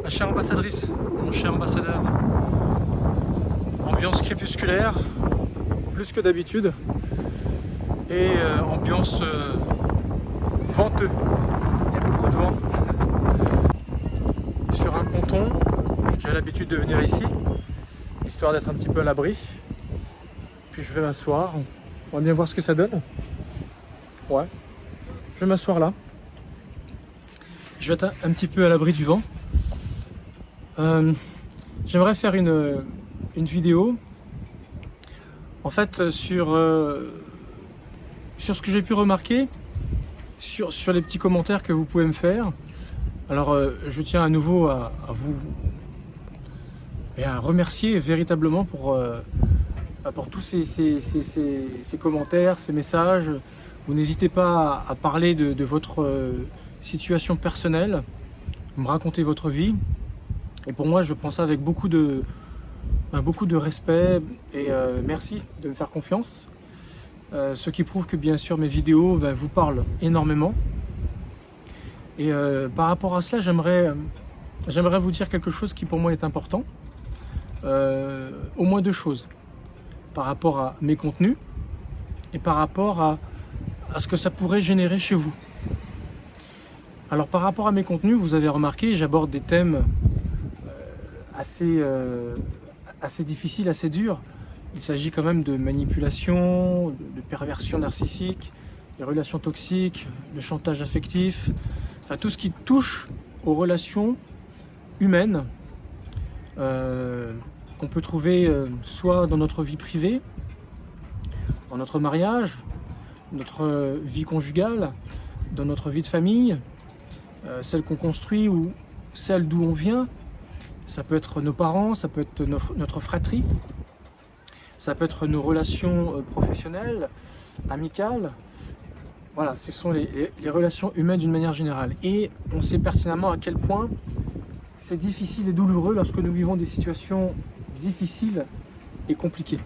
Ma chère ambassadrice, mon cher ambassadeur, ambiance crépusculaire, plus que d'habitude, et ambiance venteux, il y a beaucoup de vent. Sur un ponton, j'ai déjà l'habitude de venir ici, histoire d'être un petit peu à l'abri. Puis je vais m'asseoir, on va bien voir ce que ça donne. Ouais, je vais m'asseoir là. Je vais être un petit peu à l'abri du vent. J'aimerais faire une vidéo en fait sur ce que j'ai pu remarquer, sur les petits commentaires que vous pouvez me faire. Alors je tiens à nouveau à vous et à remercier véritablement pour tous ces commentaires, ces messages. Vous n'hésitez pas à parler de votre situation personnelle, me raconter votre vie. Et pour moi, je prends ça avec beaucoup de respect et merci de me faire confiance. Ce qui prouve que bien sûr mes vidéos vous parlent énormément. Et par rapport à cela, j'aimerais vous dire quelque chose qui pour moi est important. Au moins deux choses. Par rapport à mes contenus et par rapport à ce que ça pourrait générer chez vous. Alors par rapport à mes contenus, vous avez remarqué, j'aborde des thèmes assez difficiles, assez durs. Il s'agit quand même de manipulation, de perversion narcissique, des relations toxiques, le chantage affectif, enfin tout ce qui touche aux relations humaines qu'on peut trouver soit dans notre vie privée, dans notre mariage, notre vie conjugale, dans notre vie de famille, celle qu'on construit ou celle d'où on vient. Ça peut être nos parents, ça peut être notre fratrie, ça peut être nos relations professionnelles, amicales. Voilà, ce sont les relations humaines d'une manière générale. Et on sait pertinemment à quel point c'est difficile et douloureux lorsque nous vivons des situations difficiles et compliquées.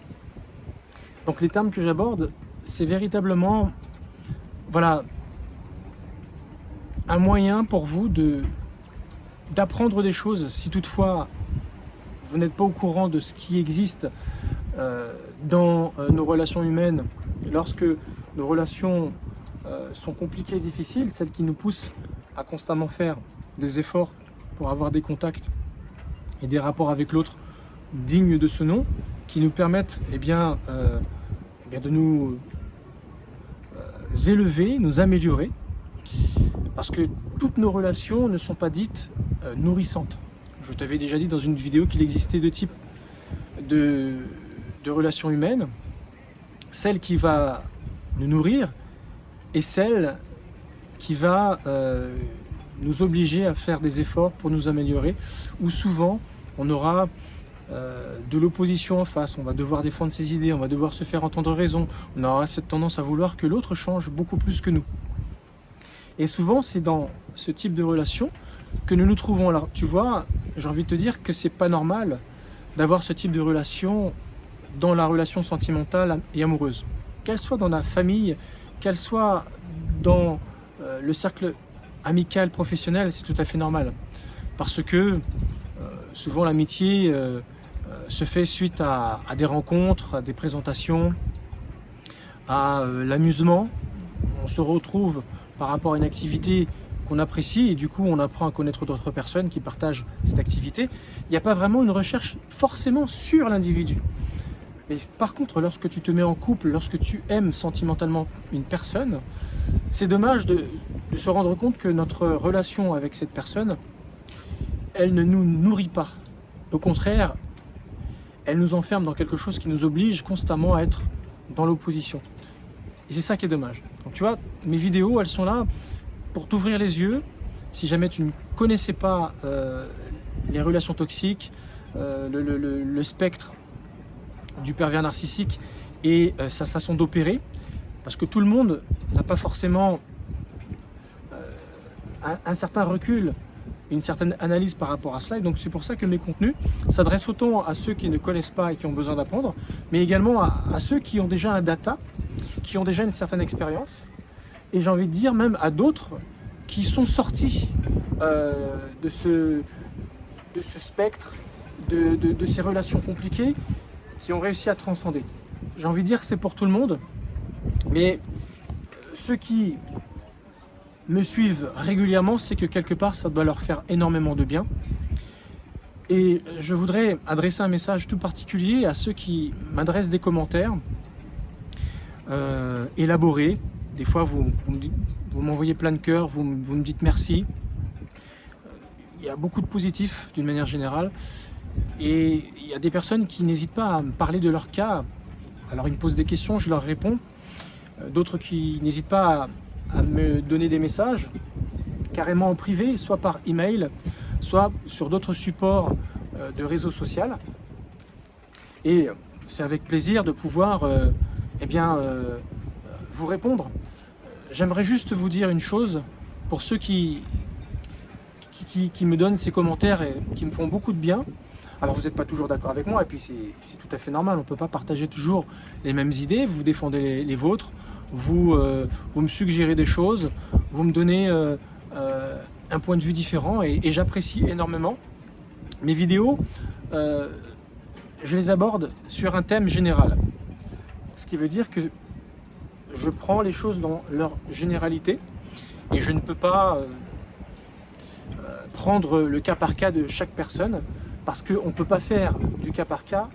Donc les termes que j'aborde, c'est véritablement, voilà, un moyen pour vous d'apprendre des choses si toutefois vous n'êtes pas au courant de ce qui existe dans nos relations humaines, lorsque nos relations sont compliquées et difficiles, celles qui nous poussent à constamment faire des efforts pour avoir des contacts et des rapports avec l'autre dignes de ce nom, qui nous permettent de nous élever, nous améliorer, parce que toutes nos relations ne sont pas dites nourrissantes. Je t'avais déjà dit dans une vidéo qu'il existait deux types de relations humaines, celle qui va nous nourrir et celle qui va nous obliger à faire des efforts pour nous améliorer, où souvent on aura de l'opposition en face, on va devoir défendre ses idées, on va devoir se faire entendre raison, on aura cette tendance à vouloir que l'autre change beaucoup plus que nous. Et souvent c'est dans ce type de relation que nous nous trouvons. Alors tu vois, j'ai envie de te dire que c'est pas normal d'avoir ce type de relation dans la relation sentimentale et amoureuse. Qu'elle soit dans la famille, qu'elle soit dans le cercle amical, professionnel, c'est tout à fait normal. Parce que souvent l'amitié se fait suite à des rencontres, à des présentations, à l'amusement. On se retrouve par rapport à une activité qu'on apprécie et du coup on apprend à connaître d'autres personnes qui partagent cette activité. Il n'y a pas vraiment une recherche forcément sur l'individu. Mais par contre, lorsque tu te mets en couple, lorsque tu aimes sentimentalement une personne, c'est dommage de se rendre compte que notre relation avec cette personne, elle ne nous nourrit pas. Au contraire, elle nous enferme dans quelque chose qui nous oblige constamment à être dans l'opposition. Et c'est ça qui est dommage. Donc tu vois, mes vidéos, elles sont là pour t'ouvrir les yeux. Si jamais tu ne connaissais pas les relations toxiques, le spectre du pervers narcissique et sa façon d'opérer, parce que tout le monde n'a pas forcément un certain recul, une certaine analyse par rapport à cela, et donc c'est pour ça que mes contenus s'adressent autant à ceux qui ne connaissent pas et qui ont besoin d'apprendre, mais également à ceux qui ont déjà un data, qui ont déjà une certaine expérience, et j'ai envie de dire même à d'autres qui sont sortis de de ce spectre, de ces relations compliquées qui ont réussi à transcender. J'ai envie de dire que c'est pour tout le monde, mais ceux qui me suivent régulièrement, c'est que quelque part ça doit leur faire énormément de bien. Et je voudrais adresser un message tout particulier à ceux qui m'adressent des commentaires élaborés. Des fois vous m'envoyez plein de cœurs, vous me dites merci. Il y a beaucoup de positifs d'une manière générale. Et il y a des personnes qui n'hésitent pas à me parler de leur cas. Alors ils me posent des questions, je leur réponds. D'autres qui n'hésitent pas à me donner des messages, carrément en privé, soit par email, soit sur d'autres supports de réseau social. Et c'est avec plaisir de pouvoir vous répondre. J'aimerais juste vous dire une chose, pour ceux qui me donnent ces commentaires et qui me font beaucoup de bien. Alors vous n'êtes pas toujours d'accord avec moi, et puis c'est tout à fait normal, on ne peut pas partager toujours les mêmes idées, vous défendez les vôtres, vous me suggérez des choses, vous me donnez un point de vue différent, et j'apprécie énormément. Mes vidéos, je les aborde sur un thème général, ce qui veut dire que je prends les choses dans leur généralité, et je ne peux pas prendre le cas par cas de chaque personne, parce qu'on ne peut pas faire du cas par cas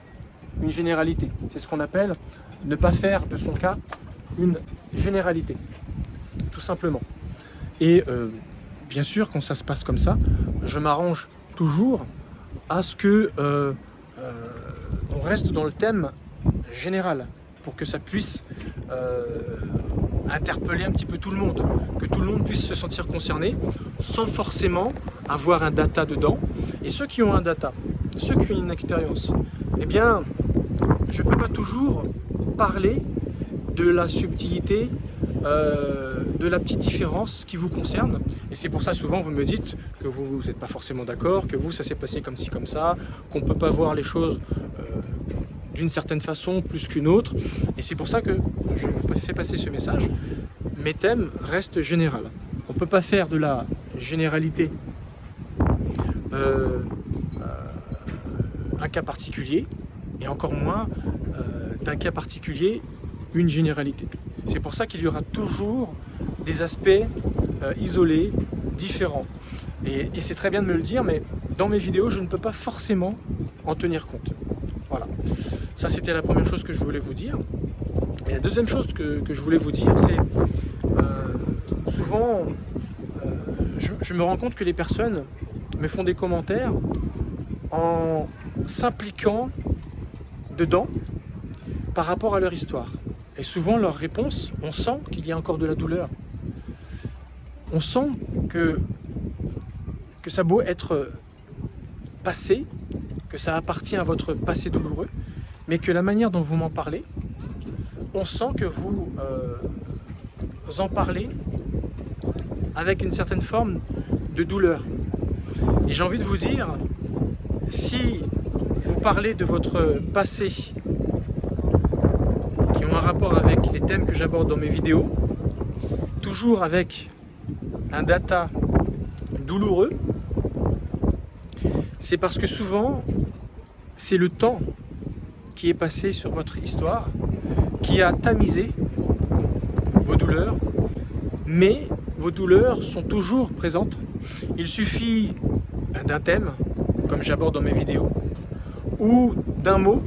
une généralité. C'est ce qu'on appelle ne pas faire de son cas une généralité, tout simplement. Et bien sûr, quand ça se passe comme ça, je m'arrange toujours à ce que on reste dans le thème général, pour que ça puisse interpeller un petit peu tout le monde, que tout le monde puisse se sentir concerné, sans forcément avoir un data dedans. Et ceux qui ont un data, ceux qui ont une expérience, eh bien, je ne peux pas toujours parler de la subtilité, de la petite différence qui vous concerne. Et c'est pour ça souvent vous me dites que vous n'êtes pas forcément d'accord, que vous ça s'est passé comme ci comme ça, qu'on ne peut pas voir les choses d'une certaine façon plus qu'une autre. Et c'est pour ça que je vous fais passer ce message. Mes thèmes restent généraux. On ne peut pas faire de la généralité un cas particulier, et encore moins d'un cas particulier une généralité. C'est pour ça qu'il y aura toujours des aspects isolés, différents. Et c'est très bien de me le dire, mais dans mes vidéos, je ne peux pas forcément en tenir compte. Voilà. Ça, c'était la première chose que je voulais vous dire. Et la deuxième chose que je voulais vous dire, c'est souvent, je me rends compte que les personnes me font des commentaires en s'impliquant dedans par rapport à leur histoire. Et souvent, leur réponse, on sent qu'il y a encore de la douleur. On sent que ça a beau être passé, que ça appartient à votre passé douloureux, mais que la manière dont vous m'en parlez, on sent que vous en parlez avec une certaine forme de douleur. Et j'ai envie de vous dire, si vous parlez de votre passé qui ont un rapport avec les thèmes que j'aborde dans mes vidéos, toujours avec un data douloureux, c'est parce que souvent, c'est le temps qui est passé sur votre histoire qui a tamisé vos douleurs, mais vos douleurs sont toujours présentes. Il suffit d'un thème, comme j'aborde dans mes vidéos, ou d'un mot,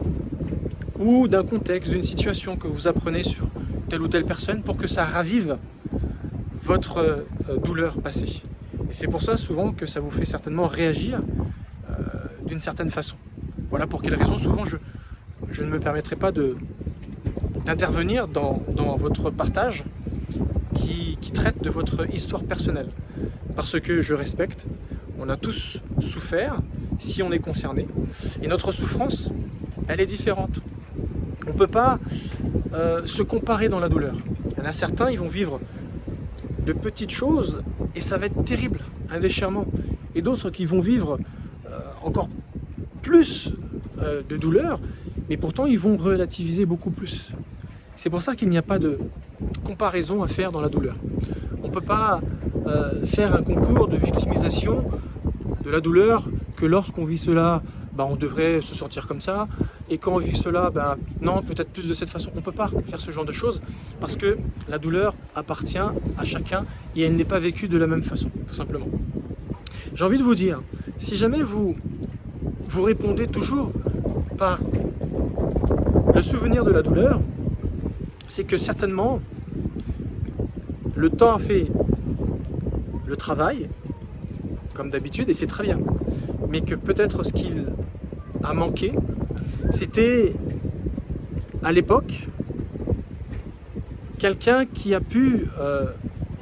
ou d'un contexte, d'une situation que vous apprenez sur telle ou telle personne pour que ça ravive votre douleur passée. Et c'est pour ça souvent que ça vous fait certainement réagir d'une certaine façon. Voilà pour quelle raison souvent je ne me permettrai pas d'intervenir dans votre partage qui traite de votre histoire personnelle. Parce que je respecte, on a tous souffert si on est concerné. Et notre souffrance, elle est différente. On ne peut pas se comparer dans la douleur. Il y en a certains, ils vont vivre de petites choses et ça va être terrible, un déchirement. Et d'autres qui vont vivre encore plus de douleur, mais pourtant ils vont relativiser beaucoup plus. C'est pour ça qu'il n'y a pas de comparaison à faire dans la douleur. On ne peut pas faire un concours de victimisation de la douleur que lorsqu'on vit cela, on devrait se sentir comme ça, et quand on vit cela, non, peut-être plus de cette façon. On ne peut pas faire ce genre de choses, parce que la douleur appartient à chacun, et elle n'est pas vécue de la même façon, tout simplement. J'ai envie de vous dire, si jamais vous répondez toujours par le souvenir de la douleur, c'est que certainement, le temps a fait le travail, comme d'habitude, et c'est très bien. Mais que peut-être ce qu'il a manqué, c'était, à l'époque, quelqu'un qui a pu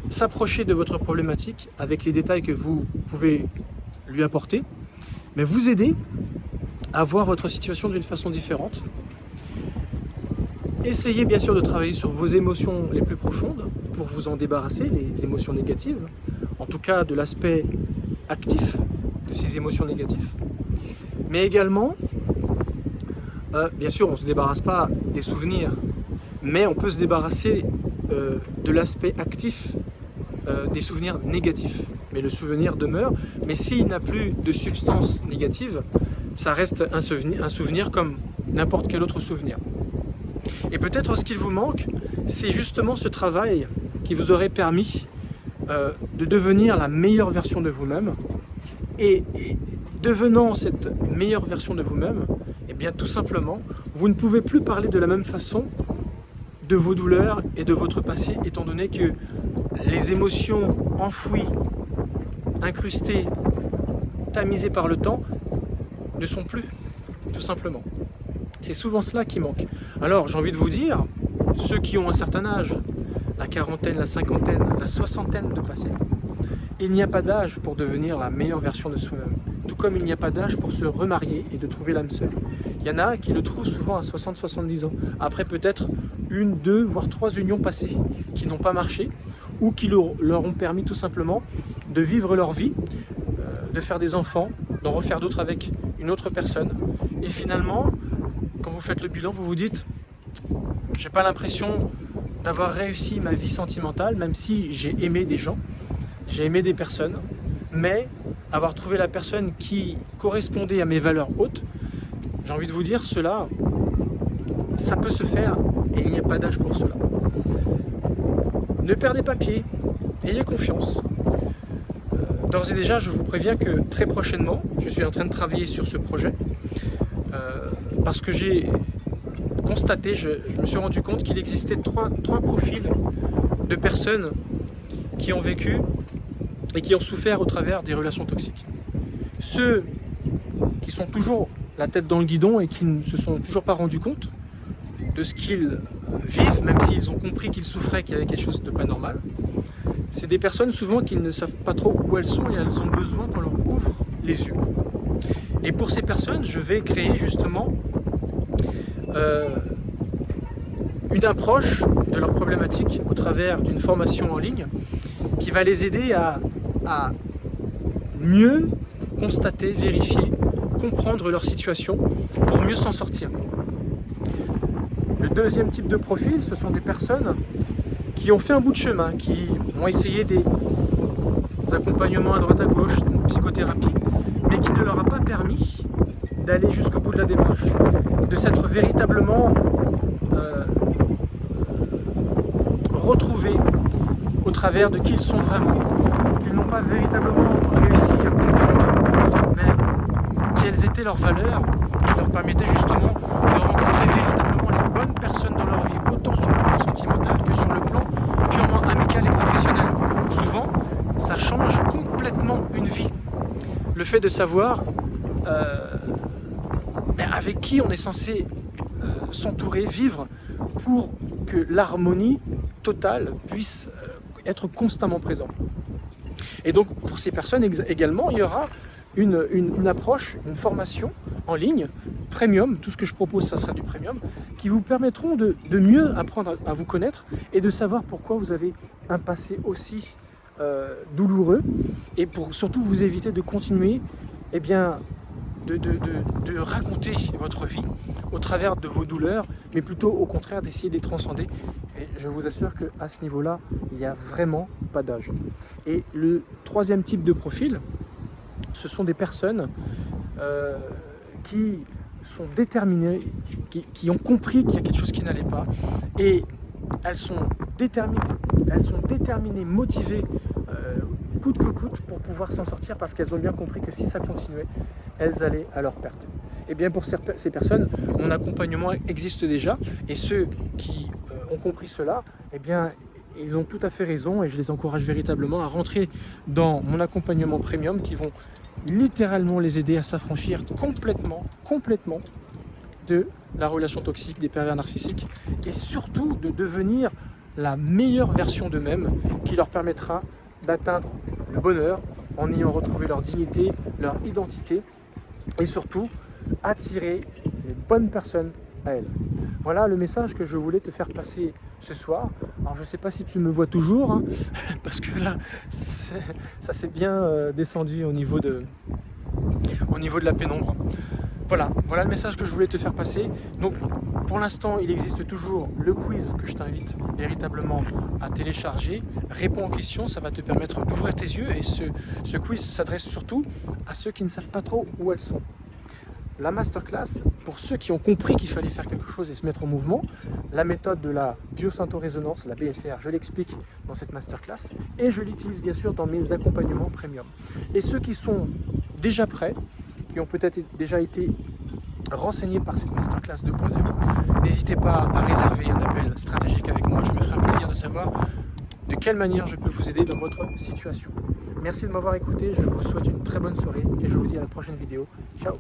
s'approcher de votre problématique avec les détails que vous pouvez lui apporter, mais vous aider à voir votre situation d'une façon différente. Essayez bien sûr de travailler sur vos émotions les plus profondes pour vous en débarrasser, les émotions négatives, en tout cas de l'aspect actif de ces émotions négatives. Mais également, bien sûr on ne se débarrasse pas des souvenirs, mais on peut se débarrasser de l'aspect actif des souvenirs négatifs. Mais le souvenir demeure, mais s'il n'a plus de substance négative, ça reste un souvenir comme n'importe quel autre souvenir. Et peut-être ce qu'il vous manque, c'est justement ce travail qui vous aurait permis de devenir la meilleure version de vous-même. Et devenant cette meilleure version de vous-même, eh bien tout simplement, vous ne pouvez plus parler de la même façon de vos douleurs et de votre passé, étant donné que les émotions enfouies, incrustées, tamisées par le temps, ne sont plus, tout simplement. C'est souvent cela qui manque. Alors j'ai envie de vous dire, ceux qui ont un certain âge, la quarantaine, la cinquantaine, la soixantaine de passé, il n'y a pas d'âge pour devenir la meilleure version de soi-même. Tout comme il n'y a pas d'âge pour se remarier et de trouver l'âme sœur. Il y en a qui le trouvent souvent à 60-70 ans, après peut-être 1, 2, voire 3 unions passées, qui n'ont pas marché, ou qui leur ont permis tout simplement de vivre leur vie, de faire des enfants, d'en refaire d'autres avec une autre personne. Et finalement, quand vous faites le bilan, vous vous dites « j'ai pas l'impression d'avoir réussi ma vie sentimentale, même si j'ai aimé des gens, j'ai aimé des personnes, mais avoir trouvé la personne qui correspondait à mes valeurs hautes, j'ai envie de vous dire, cela, ça peut se faire et il n'y a pas d'âge pour cela. Ne perdez pas pied, ayez confiance. D'ores et déjà, je vous préviens que très prochainement, je suis en train de travailler sur ce projet parce que j'ai constaté, je me suis rendu compte qu'il existait trois profils de personnes qui ont vécu et qui ont souffert au travers des relations toxiques. Ceux qui sont toujours la tête dans le guidon et qui ne se sont toujours pas rendus compte de ce qu'ils vivent, même s'ils ont compris qu'ils souffraient, qu'il y avait quelque chose de pas normal. C'est des personnes souvent qui ne savent pas trop où elles sont et elles ont besoin qu'on leur ouvre les yeux. Et pour ces personnes, je vais créer justement une approche de leur problématique au travers d'une formation en ligne qui va les aider à mieux constater, vérifier, comprendre leur situation pour mieux s'en sortir. Le deuxième type de profil, ce sont des personnes qui ont fait un bout de chemin, qui ont essayé des accompagnements à droite à gauche, une psychothérapie, mais qui ne leur a pas permis d'aller jusqu'au bout de la démarche, de s'être véritablement retrouvés au travers de qui ils sont vraiment, qu'ils n'ont pas véritablement réussi à comprendre, mais quelles étaient leurs valeurs qui leur permettaient justement de rencontrer véritablement les bonnes personnes dans leur vie, autant sur le plan sentimental que sur le plan purement amical et professionnel. Souvent, ça change complètement une vie. Le fait de savoir avec qui on est censé s'entourer, vivre, pour que l'harmonie totale puisse être constamment présente. Et donc, pour ces personnes également, il y aura une approche, une formation en ligne, premium, tout ce que je propose, ça sera du premium, qui vous permettront de mieux apprendre à vous connaître et de savoir pourquoi vous avez un passé aussi douloureux, et pour surtout vous éviter de continuer de raconter votre vie au travers de vos douleurs, mais plutôt au contraire d'essayer de les transcender. Et je vous assure qu'à ce niveau-là, il n'y a vraiment pas d'âge. Et le troisième type de profil, ce sont des personnes qui sont déterminées, qui ont compris qu'il y a quelque chose qui n'allait pas, et elles sont déterminées, motivées, coûte que coûte, pour pouvoir s'en sortir, parce qu'elles ont bien compris que si ça continuait, elles allaient à leur perte. Et bien pour ces personnes, mon accompagnement existe déjà, et ceux qui ont compris cela, eh bien ils ont tout à fait raison, et je les encourage véritablement à rentrer dans mon accompagnement premium, qui vont littéralement les aider à s'affranchir complètement de la relation toxique, des pervers narcissiques, et surtout de devenir la meilleure version d'eux-mêmes, qui leur permettra d'atteindre le bonheur en ayant retrouvé leur dignité, leur identité, et surtout attirer les bonnes personnes à elles. Voilà le message que je voulais te faire passer ce soir. Alors je ne sais pas si tu me vois toujours, hein, parce que là ça s'est bien descendu au niveau de la pénombre. Voilà le message que je voulais te faire passer. Donc pour l'instant, il existe toujours le quiz que je t'invite véritablement à télécharger. Réponds aux questions, ça va te permettre d'ouvrir tes yeux, et ce quiz s'adresse surtout à ceux qui ne savent pas trop où elles sont. La masterclass, pour ceux qui ont compris qu'il fallait faire quelque chose et se mettre en mouvement, la méthode de la biosynthorésonance, la BSR, je l'explique dans cette masterclass, et je l'utilise bien sûr dans mes accompagnements premium. Et ceux qui sont déjà prêts, qui ont peut-être déjà été renseignés par cette masterclass 2.0, n'hésitez pas à réserver un appel stratégique avec moi. Je me ferai un plaisir de savoir de quelle manière je peux vous aider dans votre situation. Merci de m'avoir écouté, je vous souhaite une très bonne soirée, et je vous dis à la prochaine vidéo. Ciao!